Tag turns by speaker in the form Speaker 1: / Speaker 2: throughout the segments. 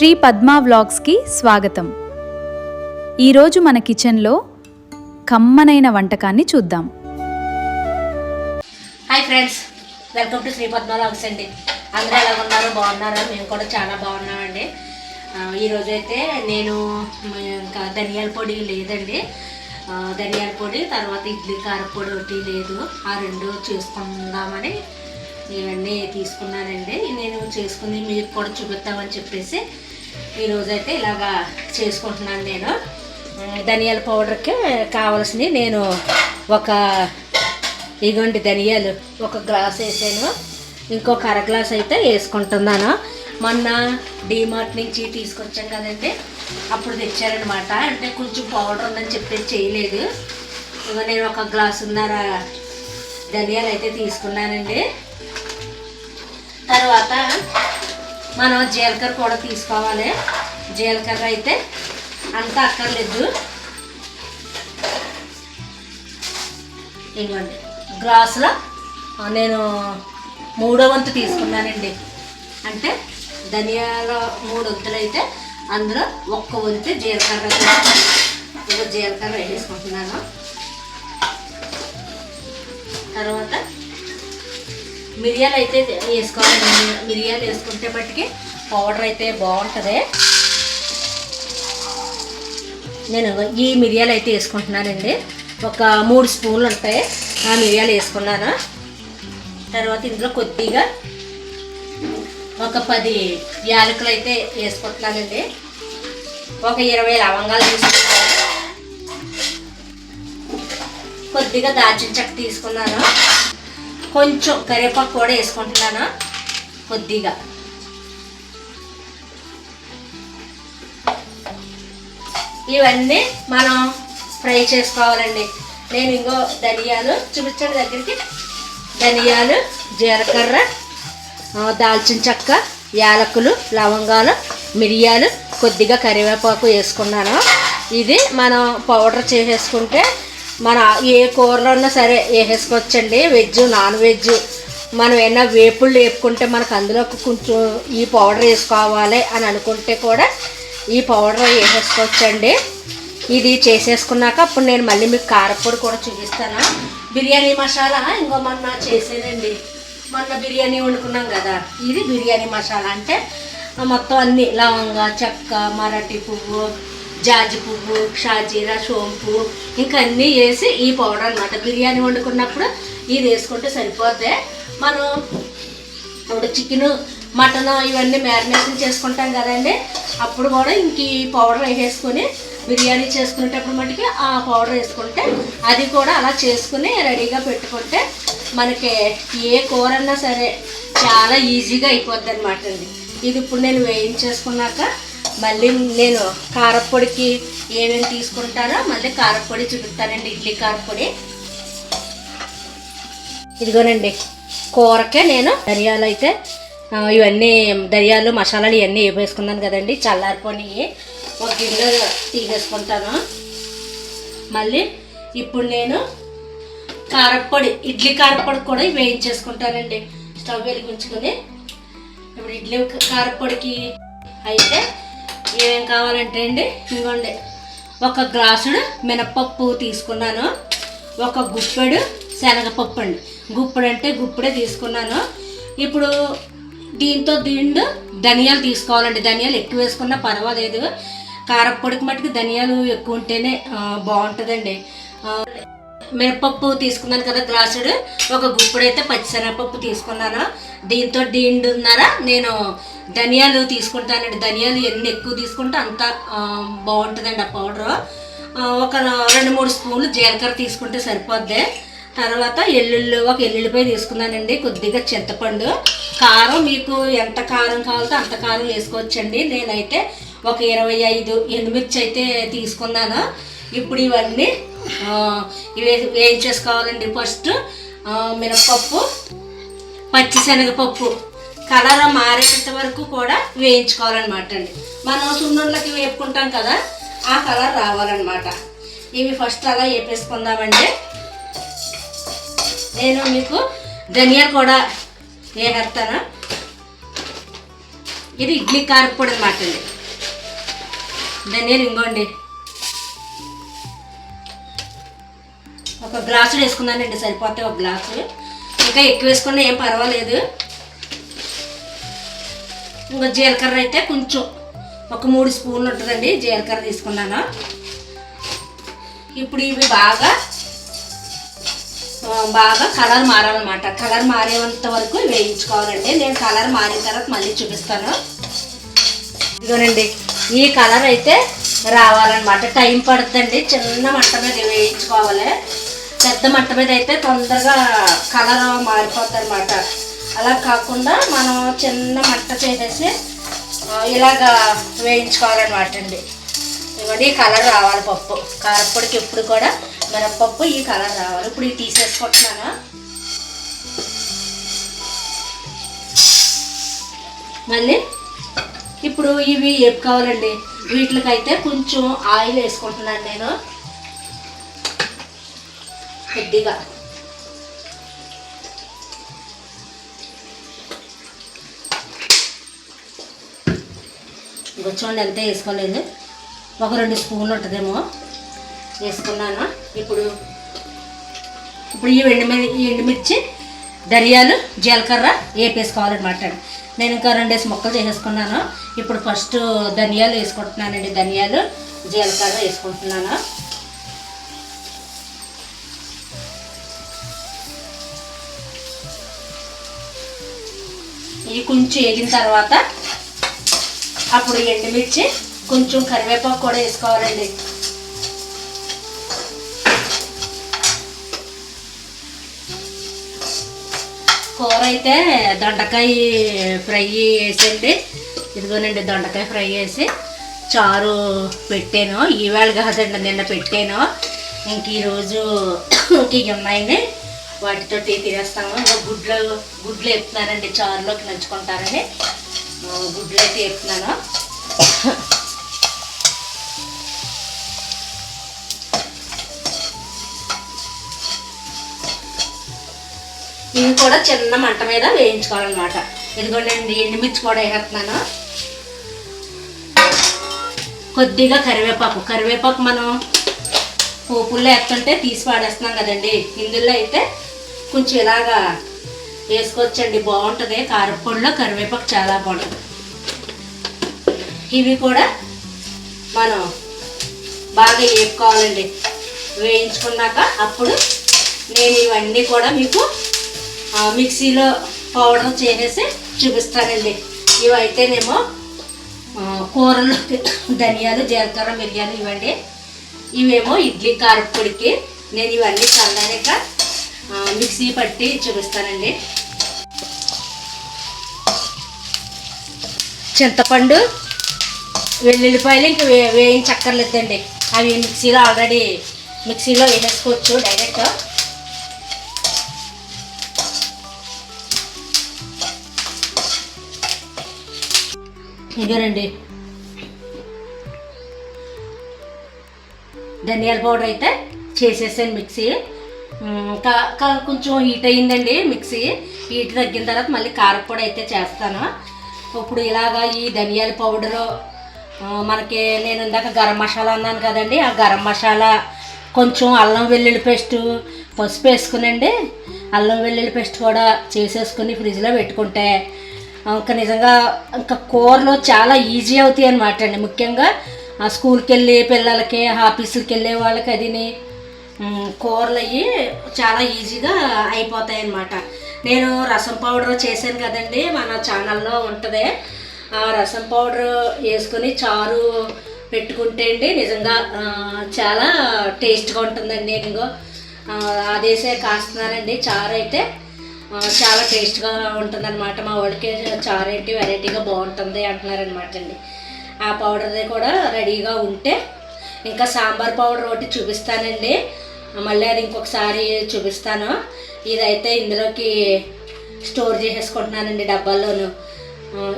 Speaker 1: శ్రీ పద్మా వ్లాగ్స్కి స్వాగతం. ఈరోజు మన కిచెన్లో కమ్మనైన వంటకాన్ని చూద్దాం.
Speaker 2: Hi friends, welcome to Sri Padma vlogs అండి. అందరూ ఎలా ఉన్నారో బాగున్నారా? మేము కూడా చాలా బాగున్నామండి. ఈరోజు అయితే నేను ఇంకా ధనియాల పొడి లేదండి, ధనియాల పొడి తర్వాత ఇడ్లీ కారపొడి ఒకటి లేదు, ఆ రెండు చేసుకుందామని ఇవన్నీ తీసుకున్నానండి. నేను చేసుకుని మీకు కూడా చూపిస్తామని చెప్పేసి ఈరోజైతే ఇలాగా చేసుకుంటున్నాను. నేను ధనియాల పౌడర్కి కావాల్సినవి నేను ఇగోండి ధనియాలు ఒక గ్లాస్ వేసాను, ఇంకొక అర గ్లాస్ అయితే వేసుకుంటున్నాను. మొన్న డీమార్ట్ నుంచి తీసుకొచ్చాం కదండి, అప్పుడు తెచ్చారనమాట. అంటే కొంచెం పౌడర్ ఉందని చెప్పేసి చేయలేదు. ఇక నేను ఒక గ్లాసున్నర ధనియాలు అయితే తీసుకున్నానండి. తర్వాత మనం జీలకర్ర కూడా తీసుకోవాలి. జీలకర్ర అయితే అంత అక్కర్లేదు. ఇవ్వండి, గ్లాసులో నేను 3వ వంతు తీసుకున్నానండి. అంటే ధనియాల 3 వంతులు అయితే అందులో 1 వంతు జీలకర్ర వేసుకుంటున్నాను. తర్వాత మిరియాలు అయితే వేసుకోవాలండి. మిరియాలు వేసుకుంటే మట్టుకి పౌడర్ అయితే బాగుంటుంది. నేను ఈ మిరియాలు అయితే వేసుకుంటున్నానండి. ఒక 3 స్పూన్లు ఉంటాయి, ఆ మిరియాలు వేసుకున్నాను. తర్వాత ఇందులో కొద్దిగా ఒక 10 యాలకులు అయితే వేసుకుంటున్నానండి. ఒక 20 లవంగాలు తీసుకున్నాను. కొద్దిగా దాల్చిన చెక్క తీసుకున్నాను. కొంచెం కరివేపాకు కూడా వేసుకుంటున్నాను కొద్దిగా. ఇవన్నీ మనం ఫ్రై చేసుకోవాలండి. నేను ఇంకో ధనియాలు చూపించండి దగ్గరికి. ధనియాలు, జీలకర్ర, దాల్చిన చెక్క, యాలకులు, లవంగాలు, మిరియాలు, కొద్దిగా కరివేపాకు వేసుకున్నాను. ఇది మనం పౌడర్ చేసేసుకుంటే మన ఏ కూరలో ఉన్నా సరే వేసేసుకోవచ్చండి. వెజ్, నాన్ వెజ్ మనం ఏమైనా వేపుళ్ళు వేపుకుంటే మనకు అందులో కొంచెం ఈ పౌడర్ వేసుకోవాలి అని అనుకుంటే కూడా ఈ పౌడర్ వేసేసుకోవచ్చండి. ఇది చేసేసుకున్నాక అప్పుడు నేను మళ్ళీ మీకు కారపొడి కూడా చూపిస్తాను. బిర్యానీ మసాలా ఇంకో మొన్న చేసేదండి. మొన్న బిర్యానీ వండుకున్నాం కదా, ఇది బిర్యానీ మసాలా. అంటే మొత్తం అన్నీ లవంగా, చెక్క, మరాఠీ పువ్వు, జాజి పువ్వు, షాజీరా, సోంపు ఇంకా అన్నీ వేసి ఈ పౌడర్ అనమాట. బిర్యానీ వండుకున్నప్పుడు ఇది వేసుకుంటే సరిపోద్ది. మనం ఇప్పుడు చికెను, మటన్ ఇవన్నీ మ్యారినేషన్ చేసుకుంటాం కదండి, అప్పుడు కూడా ఇంక ఈ పౌడర్ వేసేసుకొని బిర్యానీ చేసుకునేటప్పుడు మటుకి ఆ పౌడర్ వేసుకుంటే అది కూడా అలా చేసుకుని రెడీగా పెట్టుకుంటే మనకి ఏ కూర అన్నా సరే చాలా ఈజీగా అయిపోద్ది అనమాట అండి. ఇది ఇప్పుడు నేను వేయించేసుకున్నాక మళ్ళీ నేను కారపొడికి ఏమేమి తీసుకుంటానో మళ్ళీ కారపొడి చూపిస్తానండి. ఇడ్లీ కారపొడి ఇదిగోనండి. కూరకే నేను ధనియాలు అయితే ఇవన్నీ ధనియాలు మసాలాలు ఇవన్నీ వేసుకున్నాను కదండి, చల్లారిపోయి ఒక గిన్నె తీసేసుకుంటాను. మళ్ళీ ఇప్పుడు నేను కారపొడి, ఇడ్లీ కారపొడి కూడా వేయించేసుకుంటానండి. స్టవ్ వెలిగించుకొని ఇప్పుడు ఇడ్లీ కారపొడికి అయితే ఏమేం కావాలంటే అండి, ఇదిగోండి, 1 గ్లాసుడు మినపప్పు తీసుకున్నాను. 1 గుప్పెడు శనగపప్పు అండి. గుప్పెడు అంటే గుప్పెడే తీసుకున్నాను. ఇప్పుడు దీంతో ధనియాలు తీసుకోవాలండి. ధనియాలు ఎక్కువ వేసుకున్నా పర్వాలేదు. కారపొడికి మట్టుకు ధనియాలు ఎక్కువ ఉంటేనే బాగుంటుందండి. మినపప్పు తీసుకున్నాను కదా గ్లాసుడు, 1 గుప్పెడు అయితే పచ్చిశనగపప్పు తీసుకున్నాను. దీంతో దీండున్నర నేను ధనియాలు తీసుకుంటానండి. ధనియాలు ఎన్ని ఎక్కువ తీసుకుంటే అంత బాగుంటుందండి ఆ పౌడరు. ఒక 2-3 స్పూన్లు జీలకర్ర తీసుకుంటే సరిపోద్ది. తర్వాత 1 ఎల్లుల్లిపాయ తీసుకున్నానండి. కొద్దిగా చింతపండు, కారం మీకు ఎంత కారం కావాలో అంత కారం వేసుకోవచ్చండి. నేనైతే ఒక 25 ఎండుమిర్చి అయితే తీసుకున్నాను. ఇప్పుడు ఇవన్నీ వేయించేసుకోవాలండి. ఫస్ట్ మినపప్పు, పచ్చిశనగపప్పు కలర్ మారేంత వరకు కూడా వేయించుకోవాలన్నమాట అండి. మనం సున్నుండలకి వేపుకుంటాం కదా, ఆ కలర్ రావాలన్నమాట. ఇవి ఫస్ట్ అలా వేపేసుకుందామండి. నేను మీకు ధనియాలు కూడా వేసేస్తాను. ఇది ఇడ్లీ కారపొడి అనమాట అండి. ధనియాలు ఇంకోండి ఒక గ్లాసు వేసుకున్నానండి, సరిపోతాయి ఒక గ్లాసు. ఇంకా ఎక్కువ వేసుకున్నా ఏం పర్వాలేదు. ఇంకా జీలకర్ర అయితే కొంచెం ఒక 3 స్పూన్లు ఉంటుందండి జీలకర్ర తీసుకున్నాను. ఇప్పుడు ఇవి బాగా కలర్ మారాలన్నమాట. కలర్ మారేంత వరకు వేయించుకోవాలండి. నేను కలర్ మారిన తర్వాత మళ్ళీ చూపిస్తాను. ఇదిగోనండి ఈ కలర్ అయితే రావాలన్నమాట. టైం పడుతుందండి, చిన్న మంట మీద వేయించుకోవాలి. పెద్ద మంట మీద అయితే తొందరగా కలర్ మారిపోతుంది అనమాట. అలా కాకుండా మనం చిన్న మంట చేసేసి ఇలాగా వేయించుకోవాలన్నమాట అండి. ఇవన్నీ కలర్ రావాలి. పప్పు కారపొడికి ఎప్పుడు కూడా మినపప్పు ఈ కలర్ రావాలి. ఇప్పుడు ఇవి తీసేసుకుంటున్నాను. మళ్ళీ ఇప్పుడు ఇవి వేపుకోవాలండి. వీటికైతే కొంచెం ఆయిల్ వేసుకుంటున్నాను నేను కొద్దిగా. ఇంకో చూడండి ఎంత వేసుకోలేదు, ఒక 2 స్పూన్లు ఉంటుందేమో వేసుకున్నాను. ఇప్పుడు ఈ ఎండుమిర్చి ధనియాలు జీలకర్ర వేపేసుకోవాలన్నమాట. నేను ఇంకా 2 ముక్కలు చేసేసుకున్నాను. ఇప్పుడు ఫస్ట్ ధనియాలు వేసుకుంటున్నానండి. ధనియాలు జీలకర్ర వేసుకుంటున్నాను. ఇవి కొంచెం వేగిన తర్వాత అప్పుడు ఎండుమిర్చి కొంచెం కరివేపాకు కూడా వేసుకోవాలండి. కూర అయితే దొండకాయ ఫ్రై వేసండి. ఇదిగోనండి దొండకాయ ఫ్రై వేసి చారు పెట్టాను. ఈవేళ కాదండి, నిన్న పెట్టాను. ఇంక ఈరోజు ఇవి ఉన్నాయండి, వాటితో తినేస్తాము. ఇంకా గుడ్లు వేపుతున్నానండి, చారులోకి నంచుకుంటారని గుడ్లు అయితే వేపుతున్నాను. ఇవి కూడా చిన్న మంట మీద వేయించుకోవాలన్నమాట. ఇదిగోండి ఎండుమిర్చి కూడా వేసేస్తున్నాను. కొద్దిగా కరివేపాకు మనం పోపుల్లో వేస్తుంటే తీసి పాడేస్తున్నాం కదండి. ఇందులో అయితే కొంచెం ఇలాగా వేసుకోవచ్చండి, బాగుంటుంది. కారపొడిలో కరివేపాకు చాలా బాగుంటుంది. ఇవి కూడా మనం బాగా వేపుకోవాలండి. వేయించుకున్నాక అప్పుడు నేను ఇవన్నీ కూడా మీకు మిక్సీలో పౌడర్ చేసేసి చూపిస్తానండి. ఇవైతేనేమో కూరలు ధనియాలు జీలకర్ర మిరియాలు ఇవ్వండి. ఇవేమో ఇడ్లీ కారపొడికి నేను ఇవన్నీ చల్లారాక మిక్సీ పట్టి చూపిస్తానండి. చింతపండు వెల్లుల్లిపాయలు ఇంక వేయించక్కర్లేదండి, అవి మిక్సీలో వేసేసుకోవచ్చు డైరెక్ట్. ఇదేనండి ధనియాల పౌడర్ అయితే చేసేసాను మిక్సీ. కొంచెం హీట్ అయ్యిందండి మిక్సీ. హీట్ తగ్గిన తర్వాత మళ్ళీ కారపొడి అయితే చేస్తాను. ఇప్పుడు ఇలాగా ఈ ధనియాల పౌడరు మనకి నేను ఇందాక గరం మసాలా అన్నాను కదండి, ఆ గరం మసాలా కొంచెం అల్లం వెల్లుల్లి పేస్టు పసుపు వేసుకునండి. అల్లం వెల్లుల్లి పేస్ట్ కూడా చేసేసుకుని ఫ్రిడ్జ్లో పెట్టుకుంటే ఇంకా నిజంగా ఇంకా కూరలో చాలా ఈజీ అవుతాయి అన్నమాట అండి. ముఖ్యంగా స్కూల్కి వెళ్ళి పిల్లలకి ఆఫీసులకి వెళ్ళే వాళ్ళకి అదిని కూరలు అవి చాలా ఈజీగా అయిపోతాయి అన్నమాట. నేను రసం పౌడర్ చేశాను కదండి, మన ఛానల్లో ఉంటుంది. ఆ రసం పౌడర్ వేసుకొని చారు పెట్టుకుంటే అండి నిజంగా చాలా టేస్ట్గా ఉంటుందండి. నేను అదేసే కాస్తున్నానండి. చారు అయితే చాలా టేస్ట్గా ఉంటుందన్నమాట. మా వాడికి చారు ఏంటి వెరైటీగా బాగుంటుంది అంటున్నారనమాట అండి. ఆ పౌడర్ది కూడా రెడీగా ఉంటే ఇంకా సాంబార్ పౌడర్ ఒకటి చూపిస్తానండి, మళ్ళీ అది ఇంకొకసారి చూపిస్తాను. ఇదైతే ఇందులోకి స్టోర్ చేసేసుకుంటున్నానండి డబ్బాల్లోను.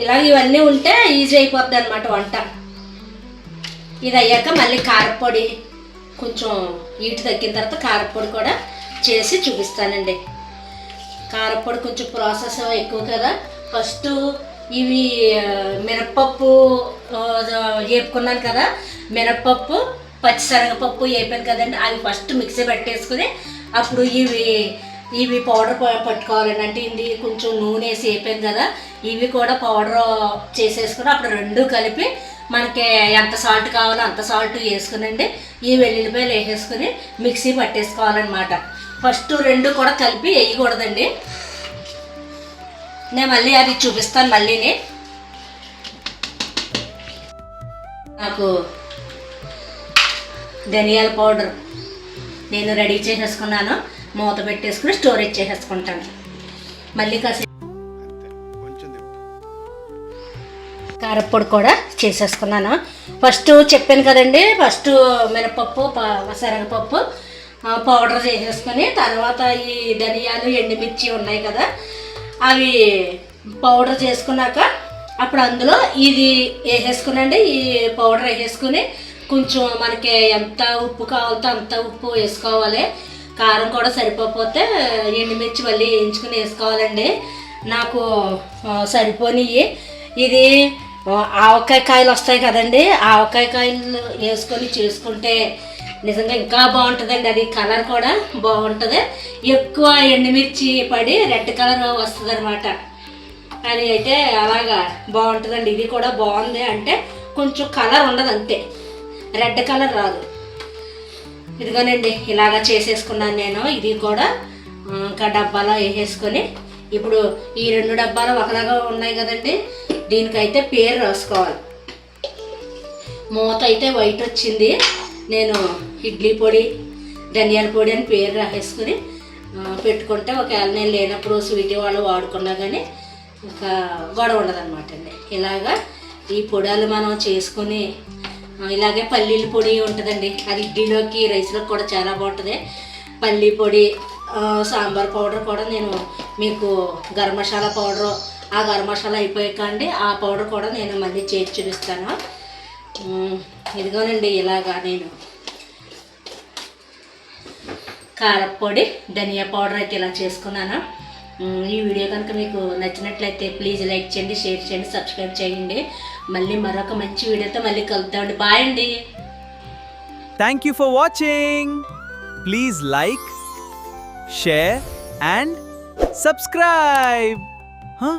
Speaker 2: ఇలాగ ఇవన్నీ ఉంటే ఈజీ అయిపోద్ది అనమాట వంట. ఇది అయ్యాక మళ్ళీ కారపొడి కొంచెం హీట్ తగ్గిన తర్వాత కారపొడి కూడా చేసి చూపిస్తానండి. కారపొడి కొంచెం ప్రాసెస్ ఎక్కువ కదా. ఫస్ట్ ఇవి మినప్పప్పు వేపుకున్నాను కదా, మినప్పప్పు పచ్చిశనగపప్పు వేపాను కదండి, అవి ఫస్ట్ మిక్సీ పెట్టేసుకుని అప్పుడు ఇవి పౌడర్ పట్టుకోవాలండి. అంటే ఇది కొంచెం నూనె వేసి వేపాను కదా, ఇవి కూడా పౌడర్ చేసేసుకుని అప్పుడు రెండు కలిపి మనకి ఎంత సాల్ట్ కావాలో అంత సాల్ట్ వేసుకునండి ఈ వెల్లుల్లిపాయలు వేసేసుకుని మిక్సీ పట్టేసుకోవాలన్నమాట. ఫస్ట్ రెండు కూడా కలిపి వేయకూడదండి. నేను మళ్ళీ అది చూపిస్తాను మళ్ళీని. నాకు ధనియాల పౌడర్ నేను రెడీ చేసేసుకున్నాను, మూత పెట్టేసుకుని స్టోరేజ్ చేసేసుకుంటాను. మళ్ళీ కాసేపు కారప్పొడి కూడా చేసేసుకున్నాను. ఫస్ట్ చెప్పాను కదండి, ఫస్ట్ మినపప్పు శనగపప్పు పౌడర్ చేసేసుకొని తర్వాత ఈ ధనియాలు ఎండుమిర్చి ఉన్నాయి కదా అవి పౌడర్ చేసుకున్నాక అప్పుడు అందులో ఇది వేసేసుకునండి. ఈ పౌడర్ వేసేసుకుని కొంచెం మనకి ఎంత ఉప్పు కావాలో అంత ఉప్పు వేసుకోవాలి. కారం కూడా సరిపోతే ఎండుమిర్చి మళ్ళీ వేయించుకుని వేసుకోవాలండి. నాకు సరిపోనివి. ఇది ఆవకాయ కాయలు వస్తాయి కదండి, ఆవకాయ కాయలు వేసుకొని చేసుకుంటే నిజంగా ఇంకా బాగుంటుందండి. అది కలర్ కూడా బాగుంటుంది. ఎక్కువ ఎండుమిర్చి పడి రెడ్ కలర్ వస్తుంది అనమాట. అది అయితే అలాగా బాగుంటుందండి. ఇది కూడా బాగుంది అంటే కొంచెం కలర్ ఉండదు అంతే, రెడ్ కలర్ రాదు. ఇదిగోనండి ఇలాగా చేసేసుకున్నాను నేను. ఇది కూడా ఇంకా డబ్బాలో వేసేసుకొని ఇప్పుడు ఈ రెండు డబ్బాలు ఒకలాగా ఉన్నాయి కదండి, దీనికైతే పేరు రాసుకోవాలి. మూత అయితే వైట్ వచ్చింది. నేను ఇడ్లీ పొడి ధనియాల పొడి అని పేరు రాసేసుకుని పెట్టుకుంటే ఒకవేళ నేను లేనప్పుడు స్వీట్ వాళ్ళు వాడుకున్నా కానీ ఇంకా గొడవ ఉండదన్నమాట అండి. ఇలాగా ఈ పొడాలు మనం చేసుకొని ఇలాగే పల్లీల పొడి ఉంటుందండి, అది ఇడ్లీలోకి రైస్లోకి కూడా చాలా బాగుంటుంది. పల్లీ పొడి సాంబార్ పౌడర్ కూడా నేను మీకు గరం మసాలా పౌడరు, ఆ గరం మసాలా అయిపోయాక అండి ఆ పౌడర్ కూడా నేను మళ్ళీ చేసి చూపిస్తాను. ఇదిగోనండి ఇలాగా నేను కారపొడి ధనియా పౌడర్ అయితే ఇలా చేసుకున్నాను. ఈ వీడియో కనుక మీకు నచ్చినట్లయితే ప్లీజ్ లైక్ చేయండి, షేర్ చేయండి, సబ్స్క్రైబ్ చేయండి. మళ్ళీ మరొక మంచి వీడియోతో మళ్ళీ కలుద్దామండి. బాయ్ అండి.
Speaker 3: Thank you for watching. Please like, share and subscribe. Huh?